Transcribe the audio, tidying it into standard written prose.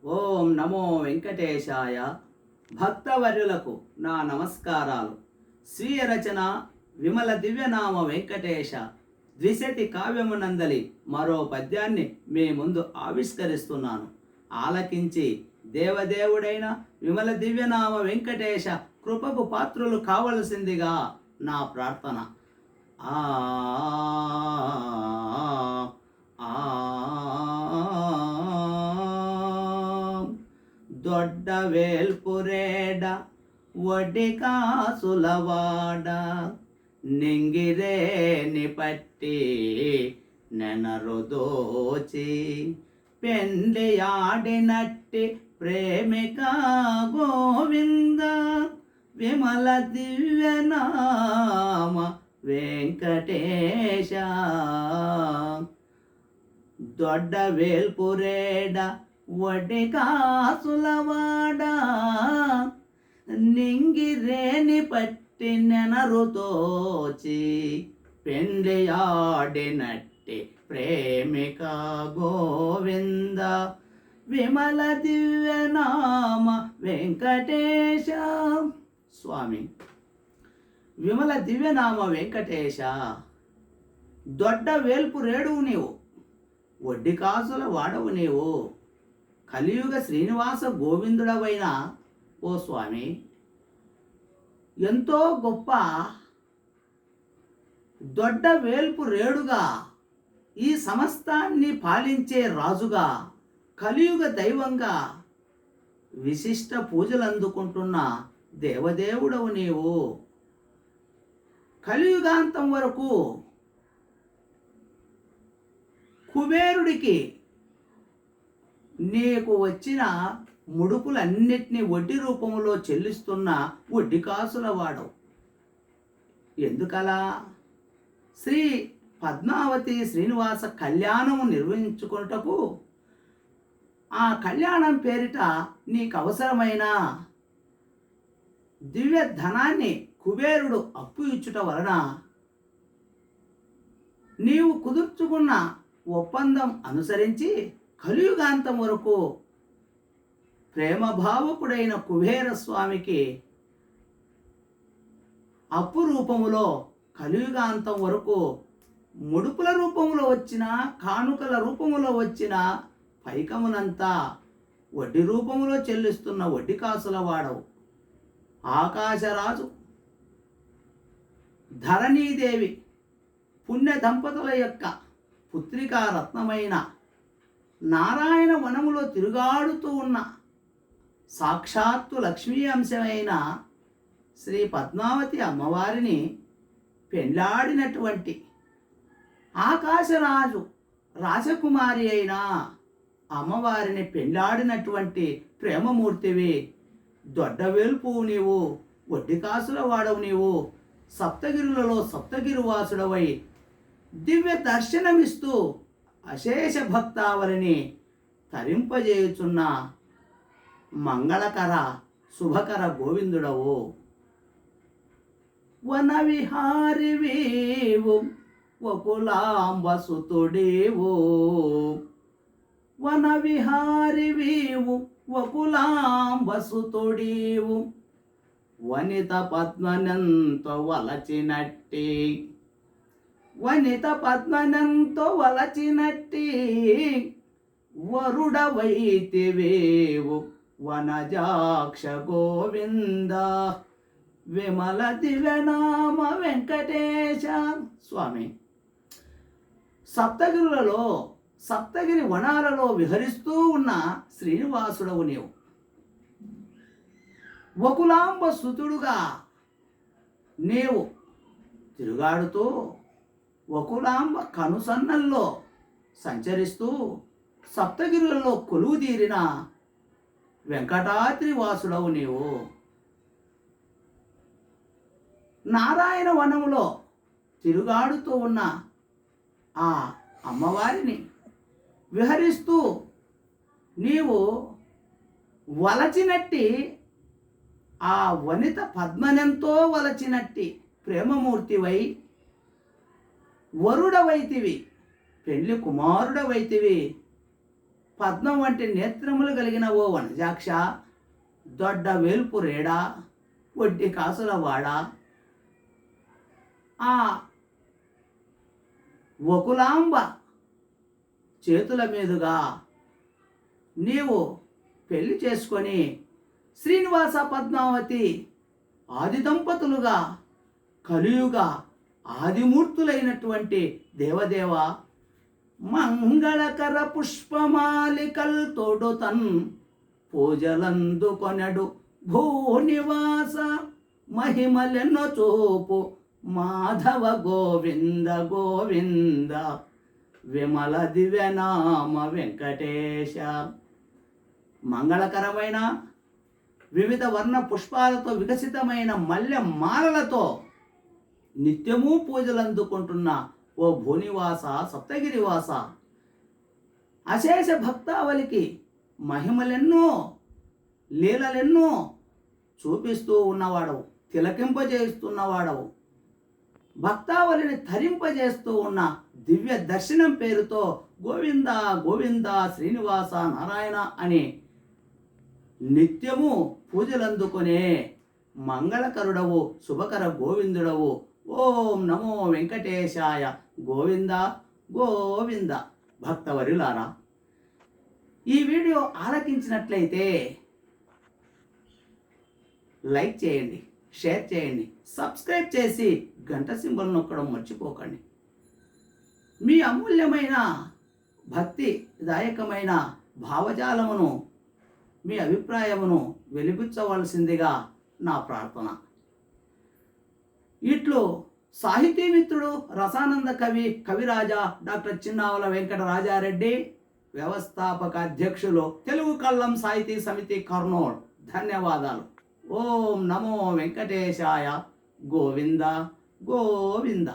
ఓం నమో వెంకటేశాయ. భక్తవర్యులకు నా నమస్కారాలు. స్వీయ రచన విమల దివ్యనామ వెంకటేశ ద్విశతి కావ్యమునందలి మరో పద్యాన్ని మీ ముందు ఆవిష్కరిస్తున్నాను. ఆలకించి దేవదేవుడైన విమల దివ్యనామ వెంకటేశ కృపకు పాత్రులు కావలసిందిగా నా ప్రార్థన. ఆ ఆ దొడ్డ వేల్పురేడ వడ్డి కాసులవాడ నింగిరేని పట్టి నెనరు దోచి పెండి ఆడినట్టి ప్రేమిక గోవింద విమల దివ్యనామ వెంకటేశ. దొడ్డ వేల్పురేడ వడ్డి కాసులవాడ నింగిరేని పట్టి నెనరు తోచి పెండి ఆడినట్టి ప్రేమిక గోవింద విమల దివ్యనామ వెంకటేశ. స్వామి, విమల దివ్యనామ వెంకటేశ, దొడ్డ వేల్పు రేడువు నీవు, వడ్డి కాసుల వాడవు నీవు, కలియుగ శ్రీనివాస గోవిందుడవైన ఓ స్వామి, ఎంతో గొప్ప దొడ్డ వేల్పు రేడుగా ఈ సమస్తాన్ని పాలించే రాజుగా కలియుగ దైవంగా విశిష్ట పూజలు అందుకుంటున్న దేవదేవుడవు నీవు. కలియుగాంతం వరకు కుబేరుడికి నీకు వచ్చిన ముడుపులన్నిటినీ వడ్డీ రూపంలో చెల్లిస్తున్న వడ్డీ కాసుల వాడవు. ఎందుకలా? శ్రీ పద్మావతి శ్రీనివాస కళ్యాణము నిర్వహించుకున్నటకు ఆ కళ్యాణం పేరిట నీకు అవసరమైన దివ్య ధనాన్ని కుబేరుడు అప్పు ఇచ్చుట వలన నీవు కుదుర్చుకున్న ఒప్పందం అనుసరించి కలియుగాంతం వరకు ప్రేమభావకుడైన కుబేర స్వామికి అప్పు రూపములో కలియుగాంతం వరకు ముడుపుల రూపంలో వచ్చిన, కానుకల రూపంలో వచ్చిన పైకమునంతా వడ్డీ రూపంలో చెల్లిస్తున్న వడ్డీ కాసుల వాడవు. ఆకాశరాజు, ధరణీదేవి పుణ్య దంపతుల యొక్క పుత్రికా రత్నమైన నారాయణ వనములో తిరుగాడుతూ ఉన్న సాక్షాత్తు లక్ష్మీ అంశమైన శ్రీ పద్మావతి అమ్మవారిని పెండ్లాడినటువంటి ఆకాశరాజు రాజకుమారి అయిన అమ్మవారిని పెండ్లాడినటువంటి ప్రేమమూర్తివి, దొడ్డ వేల్పువు నీవు, వడ్డీ కాసుల వాడవు నీవు, సప్తగిరులలో సప్తగిరివాసుడవై దివ్య దర్శనమిస్తూ అశేష భక్తావలిని తరింపజేయుచున్న మంగళకర శుభకర గోవిందుడవు. వన విహారివీవు వకులాంబసుతుడేవు, వన విహారివీవు వకులాంబసుతుడేవు, వనిత పద్మనంతో వలచినట్టి, వనిత పద్మనంతో వలచినట్టి వరుడవైతివేవు వనజాక్ష గోవింద విమల దివ్యనామ వెంకటేశ. స్వామి, సప్తగిరులలో సప్తగిరి వనాలలో విహరిస్తూ ఉన్న శ్రీనివాసుడవు నీవు. వకులాంబ సుతుడుగా నీవు తిరుగాడుతూ వకులాంబ కనుసన్నల్లో సంచరిస్తూ సప్తగిరులలో కొలువుదీరిన వెంకటాద్రి వాసుడవు నీవు. నారాయణ వనములో తిరుగాడుతూ ఉన్న ఆ అమ్మవారిని విహరిస్తూ నీవు వలచినట్టి ఆ వనిత పద్మనంతో వలచినట్టి ప్రేమమూర్తివై వరుడవైతివి, పెళ్లి కుమారుడవైతివి, పద్మం వంటి నేత్రములు కలిగిన ఓ వనజాక్ష, దొడ్డ వేల్పు రేడా, వడ్డీ కాసుల వాడ, ఆ వకులాంబ చేతుల మీదుగా నీవు పెళ్లి చేసుకొని శ్రీనివాస పద్మావతి ఆది దంపతులుగా కలియుగ ఆదిమూర్తులైనటువంటి దేవదేవ మంగళకర పుష్పమాలికల్ తోడుతన్ పూజలందుకొనడు భూనివాస మహిమలెన్నో చూపు మాధవ గోవింద గోవింద విమల దివ్యనామ వెంకటేశ. మంగళకరమైన వివిధ వర్ణ పుష్పాలతో వికసితమైన మల్లె మాలలతో నిత్యము పూజలు అందుకుంటున్న ఓ భూనివాస, సప్తగిరివాస, అశేష భక్తావలికి మహిమలెన్నో లీలలెన్నో చూపిస్తూ ఉన్నవాడవు, తిలకింపజేస్తున్నవాడవు, భక్తావళిని తరింపజేస్తూ ఉన్న దివ్య దర్శనం పేరుతో గోవింద గోవింద శ్రీనివాస నారాయణ అని నిత్యము పూజలందుకునే మంగళకరుడవు, శుభకర గోవిందుడవు. ఓం నమో వెంకటేశాయ. గోవింద గోవింద. భక్తవరులారా, ఈ వీడియో ఆలకించినట్లయితే లైక్ చేయండి, షేర్ చేయండి, సబ్స్క్రైబ్ చేసి గంట సింబల్ నొక్కడం మర్చిపోకండి. మీ అమూల్యమైన భక్తిదాయకమైన భావజాలమును, మీ అభిప్రాయమును వెలిపించవలసిందిగా నా ప్రార్థన. ఇట్లు సాహితీ మిత్రుడు, రసానంద కవి, కవిరాజా డాక్టర్ చిన్నావుల వెంకట రాజారెడ్డి, వ్యవస్థాపక అధ్యక్షులు, తెలుగు కళ్ళం సాహితీ సమితి, కర్నూలు. ధన్యవాదాలు. ఓం నమో వెంకటేశాయ. గోవింద గోవింద.